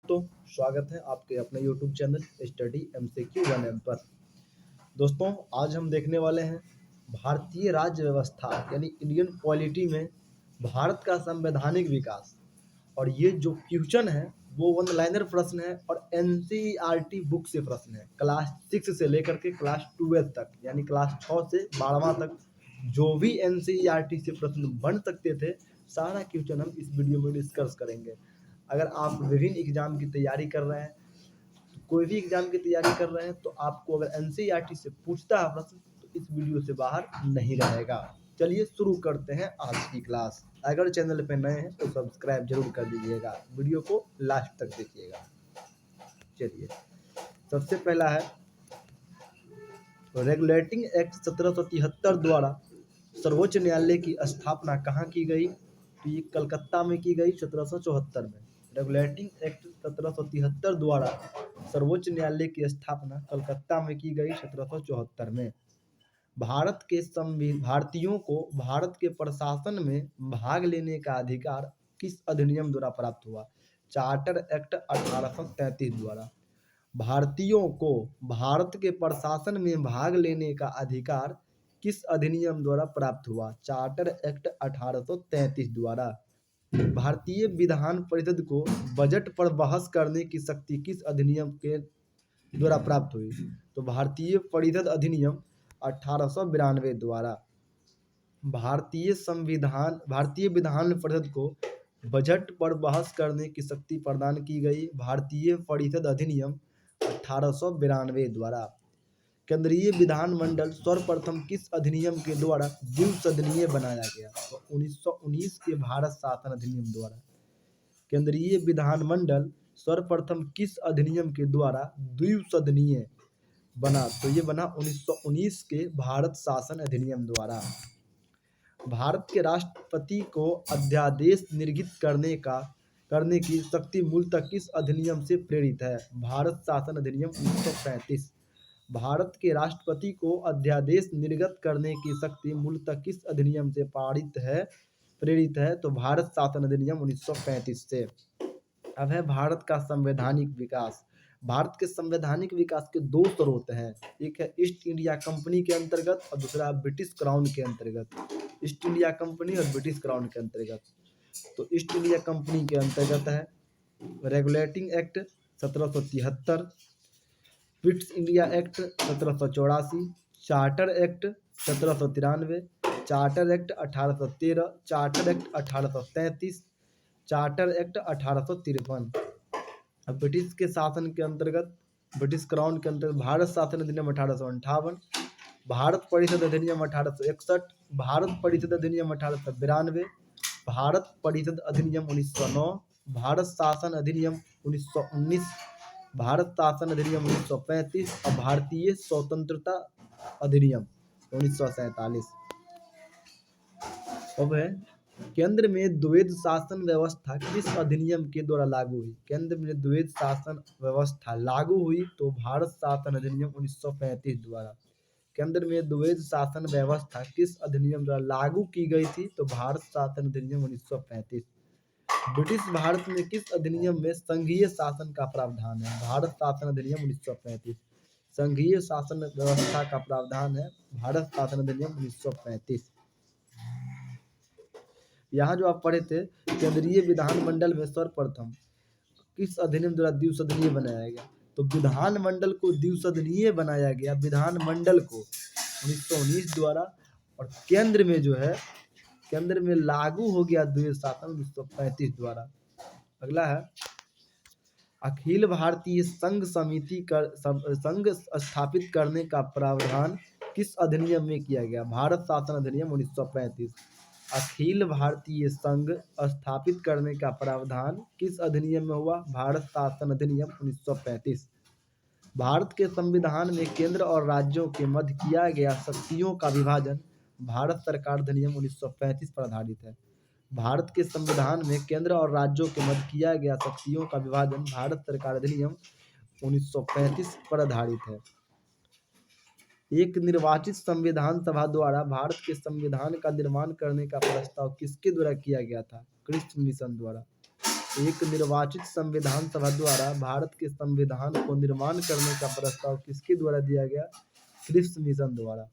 दोस्तों, स्वागत है आपके अपने YouTube channel study MCQ 1M पर। दोस्तों, आज हम देखने वाले हैं भारतीय राज्य व्यवस्था यानी इंडियन पॉलिटी में भारत का संवैधानिक विकास। और ये जो क्वेश्चन है वो वन लाइनर प्रश्न है और NCERT बुक से प्रश्न है। क्लास 6 से लेकर के क्लास 12 तक यानी क्लास 6 से 12वां तक जो भी NCERT से प्रश्न बन सकते थे, सारा क्वेश्चन हम इस वीडियो में डिस्कस करेंगे। अगर आप विभिन्न एग्जाम की तैयारी कर रहे हैं, कोई भी एग्जाम की तैयारी कर रहे हैं, तो आपको अगर NCERT से पूछता है प्रश्न तो इस वीडियो से बाहर नहीं रहेगा। चलिए शुरू करते हैं आज की क्लास। अगर चैनल पे नए हैं तो सब्सक्राइब जरूर कर दीजिएगा, वीडियो को लास्ट तक देखिएगा। चलिए, सबसे पहला है रेगुलेटिंग एक्ट 1773 द्वारा सर्वोच्च न्यायालय की स्थापना कहाँ की गई? तो ये कलकत्ता में की गई 1774 में। रेगुलेटिंग एक्ट 1773 द्वारा सर्वोच्च न्यायालय की स्थापना कलकत्ता में की गई 1774 में। भारतीयों को भारत के प्रशासन में भाग लेने का अधिकार किस अधिनियम द्वारा प्राप्त हुआ? चार्टर एक्ट 1833 द्वारा। भारतीयों को भारत के प्रशासन में भाग लेने का अधिकार किस अधिनियम द्वारा प्राप्त हुआ? चार्टर एक्ट 1833 द्वारा। भारतीय विधान परिषद को बजट पर बहस करने की शक्ति किस अधिनियम के द्वारा प्राप्त हुई? तो भारतीय परिषद अधिनियम 1892 द्वारा। भारतीय विधान परिषद को बजट पर बहस करने की शक्ति प्रदान की गई भारतीय परिषद अधिनियम 1892 द्वारा। केंद्रीय विधानमंडल सर्वप्रथम किस अधिनियम के द्वारा द्विसदनीय बनाया गया? तो 1919 के भारत शासन अधिनियम द्वारा। केंद्रीय विधानमंडल सर्वप्रथम किस अधिनियम के द्वारा द्विसदनीय बना? तो ये बना 1919 के भारत शासन अधिनियम द्वारा। भारत के राष्ट्रपति को अध्यादेश निर्गत करने की शक्ति मूलतः किस अधिनियम से प्रेरित है? भारत शासन अधिनियम 1935। भारत के राष्ट्रपति को अध्यादेश निर्गत करने की शक्ति मूलतः किस अधिनियम से प्रेरित है? तो भारत शासन अधिनियम 1935 से। अब है भारत का संवैधानिक विकास। भारत के संवैधानिक विकास के दो स्रोत हैं, एक है ईस्ट इंडिया कंपनी के अंतर्गत और दूसरा ब्रिटिश क्राउन के अंतर्गत। ईस्ट इंडिया कंपनी और ब्रिटिश क्राउन के अंतर्गत। तो ईस्ट इंडिया कंपनी के अंतर्गत है regulating act 1773, British India act 1784, charter act 1793, charter act 1813, charter act 1833, charter act 1853। अब ब्रिटिश के शासन के अंतर्गत, ब्रिटिश क्राउन के अंतर्गत भारत शासन अधिनियम 1858, भारत परिषद अधिनियम 1861, भारत परिषद अधिनियम 1892, भारत परिषद अधिनियम 1909, भारत शासन अधिनियम 1919, भारत शासन अधिनियम 1935 और भारतीय स्वतंत्रता अधिनियम 1947। अब है केंद्र में द्वैध शासन व्यवस्था किस अधिनियम के द्वारा लागू हुई? केंद्र में द्वैध शासन व्यवस्था लागू हुई तो भारत शासन अधिनियम 1935 द्वारा। केंद्र में द्वैध शासन व्यवस्था किस अधिनियम द्वारा लागू की गई थी? तो भारत शासन अधिनियम 1935। ब्रिटिश भारत में किस अधिनियम में संघीय शासन का प्रावधान है? भारत शासन अधिनियम 1935। संघीय शासन व्यवस्था का प्रावधान है भारत शासन अधिनियम 1935। यहाँ जो आप पढ़े थे, केंद्रीय विधानमंडल में सर्वप्रथम किस अधिनियम द्वारा द्विसदनीय बनाया गया? तो विधानमंडल को द्विसदनीय बनाया गया, विधानमंडल को 1919 द्वारा। और केंद्र में जो है, केंद्र में लागू हो गया द्वैध शासन 1935 द्वारा। अगला है अखिल भारतीय संघ समिति का संघ स्थापित करने का प्रावधान किस अधिनियम में किया गया? भारत शासन अधिनियम 1935। अखिल भारतीय संघ स्थापित करने का प्रावधान किस अधिनियम में हुआ? भारत शासन अधिनियम 1935। भारत के संविधान में केंद्र और राज्यों के मध्य किया गया शक्तियों का विभाजन भारत सरकार अधिनियम 1935 पर आधारित है। भारत के संविधान में केंद्र और राज्यों के मध्य किया गया शक्तियों का विभाजन भारत सरकार अधिनियम 1935 पर आधारित है। एक निर्वाचित संविधान सभा द्वारा भारत के संविधान का निर्माण करने का प्रस्ताव किसके द्वारा किया गया था? क्रिस्ट मिशन द्वारा। एक निर्वाचित संविधान सभा द्वारा भारत के संविधान को निर्माण करने का प्रस्ताव किसके द्वारा दिया गया? क्रिप्स मिशन द्वारा।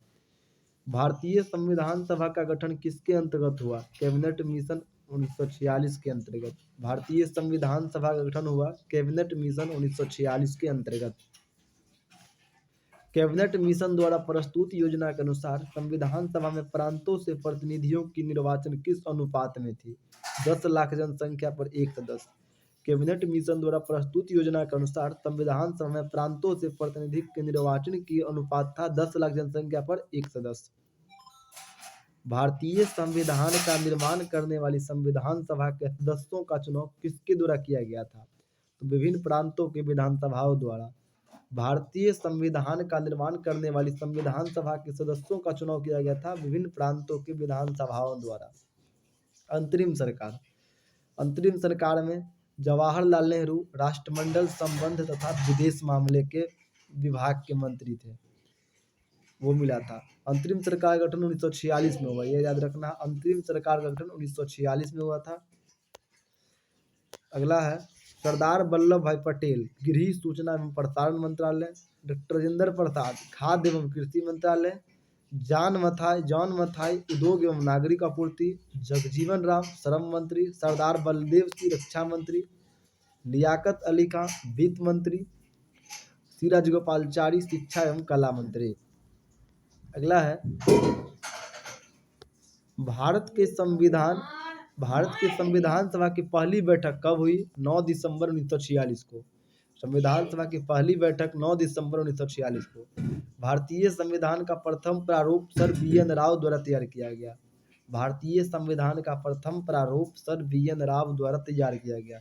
भारतीय संविधान सभा का गठन किसके अंतर्गत हुआ? कैबिनेट मिशन 1946 के अंतर्गत। भारतीय संविधान सभा का गठन हुआ कैबिनेट मिशन 1946 के अंतर्गत। कैबिनेट मिशन द्वारा प्रस्तुत योजना के अनुसार संविधान सभा में प्रांतों से प्रतिनिधियों की निर्वाचन किस अनुपात में थी? 10 लाख जनसंख्या पर 1 सदस्य। कैबिनेट मिशन द्वारा प्रस्तुत योजना के अनुसार संविधान सभा में प्रांतों से प्रतिनिधि के निर्वाचन की अनुपात था 10 लाख जनसंख्या पर 1 सदस्य। भारतीय संविधान का निर्माण करने वाली संविधान सभा के सदस्यों का चुनाव किसके द्वारा किया गया था? तो विभिन्न प्रांतों के विधानसभाओं द्वारा। भारतीय संविधान का निर्माण करने वाली संविधान सभा के सदस्यों का चुनाव किया गया था विभिन्न प्रांतों के विधानसभाओं द्वारा। अंतरिम सरकार। अंतरिम सरकार में जवाहरलाल नेहरू राष्ट्रमंडल संबंध तथा विदेश मामले के विभाग के मंत्री थे, वो मिला था। अंतरिम सरकार का गठन 1946 में हुआ, ये याद रखना। अंतरिम सरकार का गठन 1946 में हुआ था। अगला है सरदार वल्लभ भाई पटेल, गृह सूचना एवं प्रसारण मंत्रालय। डॉक्टर राजेंद्र प्रसाद, खाद्य एवं कृषि मंत्रालय। जॉन मथाई, उद्योग एवं नागरिक आपूर्ति। जगजीवन राम, श्रम मंत्री। सरदार बलदेव सिंह, रक्षा मंत्री। लियाकत अली खां, वित्त मंत्री। सी राजगोपालाचारी, शिक्षा एवं कला मंत्री। अगला है भारत के संविधान सभा की पहली बैठक कब हुई? 9 दिसंबर 1946 को। संविधान सभा की पहली बैठक 9 दिसंबर 1946 को। भारतीय संविधान का प्रथम प्रारूप सर बी.एन. राव द्वारा तैयार किया गया। भारतीय संविधान का प्रथम प्रारूप सर बी.एन. राव द्वारा तैयार किया गया।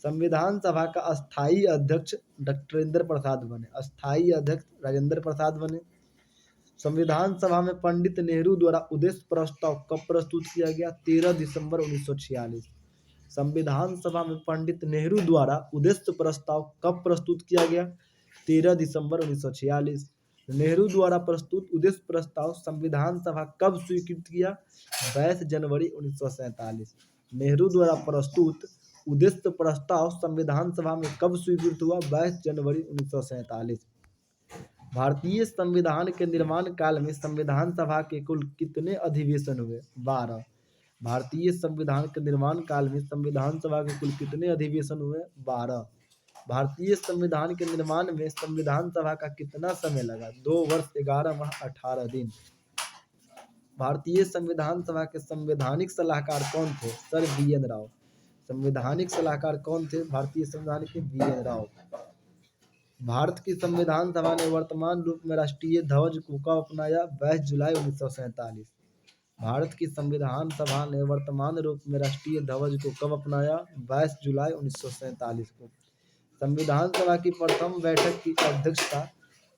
संविधान सभा का अस्थायी अध्यक्ष डॉक्टर राजेंद्र प्रसाद बने। अस्थायी अध्यक्ष राजेंद्र प्रसाद बने। संविधान सभा में पंडित नेहरू द्वारा उद्देश्य प्रस्ताव कब प्रस्तुत किया गया? 13 दिसंबर 1946। संविधान सभा में पंडित नेहरू द्वारा उद्देश्य प्रस्ताव कब प्रस्तुत किया गया? 13 दिसंबर 1946। नेहरू द्वारा प्रस्तुत उद्देश्य प्रस्ताव संविधान सभा कब स्वीकृत किया? 22 जनवरी 1947। नेहरू द्वारा प्रस्तुत उद्देश्य प्रस्ताव संविधान सभा में कब स्वीकृत हुआ? 22 जनवरी 1947। भारतीय संविधान के निर्माण काल में संविधान सभा के कुल कितने अधिवेशन हुए? 12। भारतीय संविधान के निर्माण काल में संविधान सभा के कुल कितने अधिवेशन हुए? 12। भारतीय संविधान के निर्माण में संविधान सभा का कितना समय लगा? 2 वर्ष 11 माह 18 दिन। भारतीय संविधान सभा के संवैधानिक सलाहकार कौन थे? सर बी.एन. राव। संवैधानिक सलाहकार कौन थे भारतीय संविधान के? बी.एन. राव। भारत की संविधान सभा ने वर्तमान रूप में राष्ट्रीय ध्वज को कब अपनाया? 22 जुलाई 1947। भारत की संविधान सभा ने वर्तमान रूप में राष्ट्रीय ध्वज को कब अपनाया? 22 जुलाई 1947 को। संविधान सभा की प्रथम बैठक की अध्यक्षता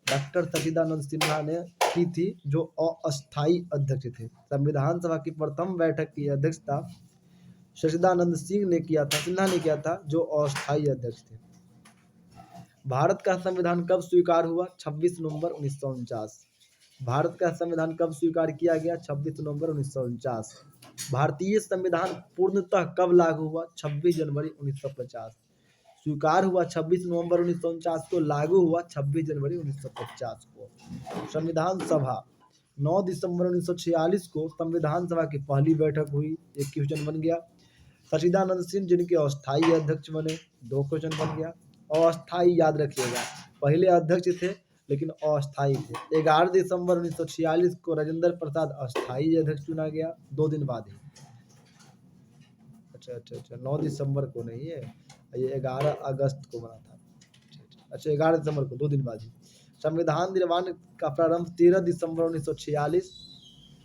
डॉक्टर सचिदानंद सिन्हा ने की थी, जो अस्थायी अध्यक्ष थे। संविधान सभा की प्रथम बैठक की अध्यक्षता सचिदानंद सिन्हा ने किया था, जो अस्थायी अध्यक्ष थे। भारत का संविधान कब स्वीकार हुआ? 26 नवंबर 1949। भारत का संविधान कब स्वीकार किया गया? 26 नवंबर 1949। भारतीय संविधान पूर्णतः कब लागू हुआ? 26 जनवरी 1950। स्वीकार हुआ 26 नवंबर 1949 को, लागू हुआ 26 जनवरी 1950 को। संविधान सभा 9 दिसंबर 1946 को संविधान सभा की पहली बैठक हुई। एक क्वेश्चन बन गया। सचिदानंद सिंह जिनके अस्थायी अध्यक्ष बने, 2 क्वेश्चन बन गया। अस्थायी याद रखिएगा, पहले अध्यक्ष थे लेकिन अस्थायी थे। 11 दिसंबर 1946 को राजेंद्र प्रसाद अस्थायी अध्यक्ष चुना गया, 2 दिन बाद ही। अच्छा 9 दिसंबर को नहीं है, ये 11 अगस्त को बना था। अच्छा 11 दिसंबर को, 2 दिन बाद ही। संविधान निर्माण का प्रारंभ 13 दिसंबर 1946।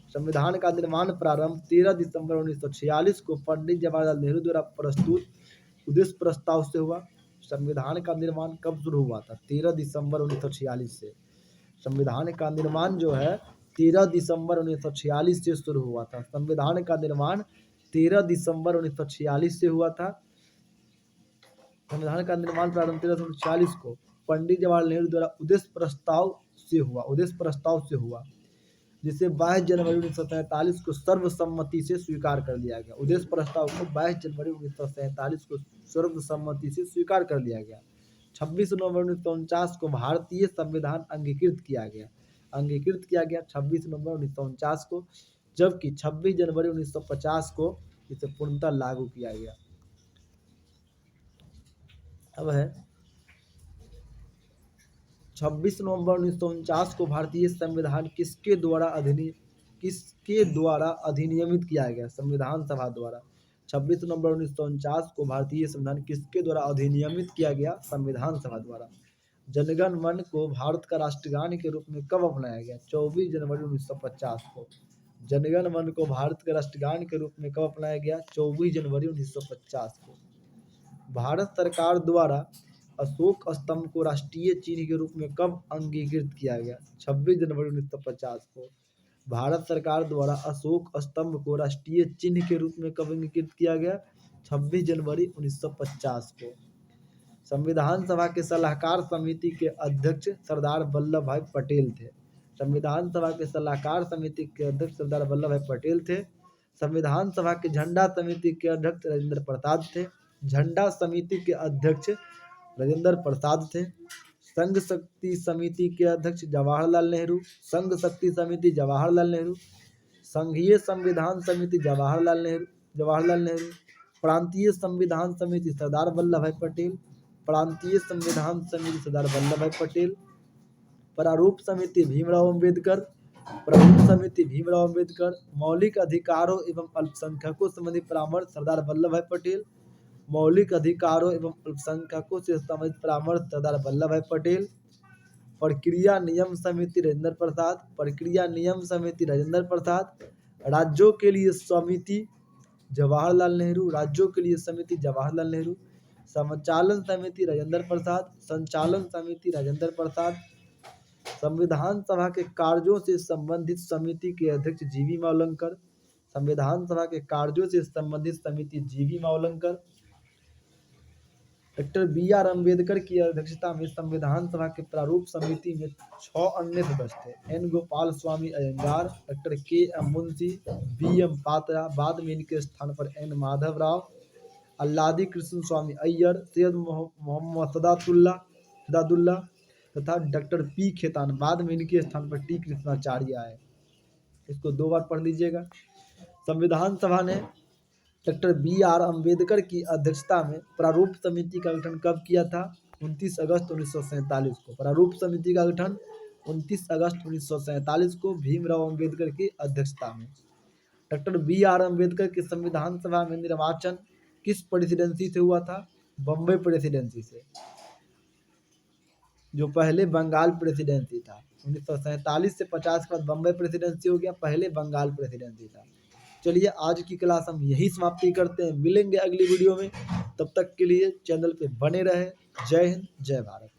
संविधान का निर्माण प्रारंभ 13 दिसंबर 1946 को पंडित जवाहरलाल नेहरू द्वारा प्रस्तुत उद्देश्य प्रस्ताव से हुआ। संविधान का निर्माण कब शुरू हुआ था? 13 दिसंबर 1946 से। संविधान का निर्माण जो है 13 दिसंबर 1946 से शुरू हुआ था। संविधान का निर्माण 13 दिसंबर 1946 से हुआ था। संविधान का निर्माण प्रारंभ 13 दिसंबर 1946 को पंडित जवाहरलाल नेहरू द्वारा उद्देश्य प्रस्ताव से हुआ। जिसे 22 जनवरी 1947 को सर्वसम्मति से स्वीकार कर लिया गया। उद्देश्य प्रस्ताव को 22 जनवरी 1947 को सर्वसम्मति से स्वीकार कर लिया गया। 26 नवंबर 1949 को भारतीय संविधान अंगीकृत किया गया। 26 नवंबर 1949 को, जबकि 26 जनवरी 1950 को इसे पूर्णतः लागू किया गया। अब है 26 नवंबर 1949 को भारतीय संविधान किसके द्वारा अधिनियमित किया गया? संविधान सभा द्वारा। 26 नवंबर 1949 को भारतीय संविधान किसके द्वारा अधिनियमित किया गया? संविधान सभा द्वारा। जनगण मन को भारत का राष्ट्रगान के रूप में कब अपनाया गया? 24 जनवरी 1950 को। जनगण मन को भारत के राष्ट्रगान के रूप में कब अपनाया गया? 24 जनवरी 1950 को। भारत सरकार द्वारा अशोक स्तंभ को राष्ट्रीय चिन्ह के रूप में कब अंगीकृत किया गया? 26 जनवरी 1950 को। भारत सरकार द्वारा अशोक स्तंभ को राष्ट्रीय चिन्ह के रूप में कब अंगीकृत किया गया? 26 जनवरी 1950 को। संविधान सभा के सलाहकार समिति के अध्यक्ष सरदार वल्लभ भाई पटेल थे। संविधान सभा के सलाहकार समिति के अध्यक्ष सरदार वल्लभ भाई पटेल थे। संविधान सभा के झंडा समिति के अध्यक्ष राजेंद्र प्रसाद थे। झंडा समिति के अध्यक्ष राजेंद्र प्रसाद थे। संघ शक्ति समिति के अध्यक्ष जवाहरलाल नेहरू। संघ शक्ति समिति जवाहरलाल नेहरू। संघीय संविधान समिति जवाहरलाल नेहरू। प्रांतीय संविधान समिति सरदार वल्लभ भाई पटेल। प्रांतीय संविधान समिति सरदार वल्लभ भाई पटेल। प्रारूप समिति भीमराव अम्बेडकर। प्रारूप समिति भीमराव अम्बेडकर। मौलिक अधिकारों एवं अल्पसंख्यकों संबंधी परामर्श सरदार वल्लभ भाई पटेल। मौलिक अधिकारों एवं अल्पसंख्यकों से संबंधित परामर्श सरदार वल्लभ भाई पटेल। प्रक्रिया नियम समिति राजेंद्र प्रसाद। प्रक्रिया नियम समिति राजेंद्र प्रसाद। राज्यों के लिए समिति जवाहरलाल नेहरू। राज्यों के लिए समिति जवाहरलाल नेहरू। संचालन समिति राजेंद्र प्रसाद। संचालन समिति राजेंद्र प्रसाद। संविधान सभा के कार्यों से संबंधित समिति के अध्यक्ष जीवी मावलंकर। संविधान सभा के कार्यों से संबंधित समिति जीवी मावलंकर। Doctor B R. अम्बेडकर की अध्यक्षता में संविधान सभा के प्रारूप समिति में 6 अन्य सदस्य थे। एन. Gopalaswami Ayyangar, doctor K M. मुंशी, बी.एम. पात्रा, बाद में इनके स्थान पर एन. माधव राव, अल्लादी कृष्ण स्वामी अय्यर, सैयद मोहम्मद सदादुल्ला तथा डॉक्टर पी. खेतान। बाद में इनके स्थान पर टी. कृष्णाचार्य आए। इसको 2 बार पढ़ लीजिएगा। संविधान सभा ने डॉक्टर बी.आर. अम्बेडकर की अध्यक्षता में प्रारूप समिति का गठन कब किया था? 29 अगस्त 1947 को। प्रारूप समिति का गठन 29 अगस्त 1947 को भीमराव अम्बेडकर की अध्यक्षता में। Doctor B R. अम्बेडकर के संविधान सभा में निर्वाचन किस प्रेसिडेंसी से हुआ था? बम्बई प्रेसिडेंसी से, जो पहले बंगाल प्रेसिडेंसी था। 1947 से 50 के बाद बम्बई प्रेसिडेंसी हो गया, पहले बंगाल प्रेसिडेंसी था। चलिए आज की क्लास हम यही समाप्ति करते हैं। मिलेंगे अगली वीडियो में, तब तक के लिए चैनल पे बने रहें। जय हिंद, जय भारत।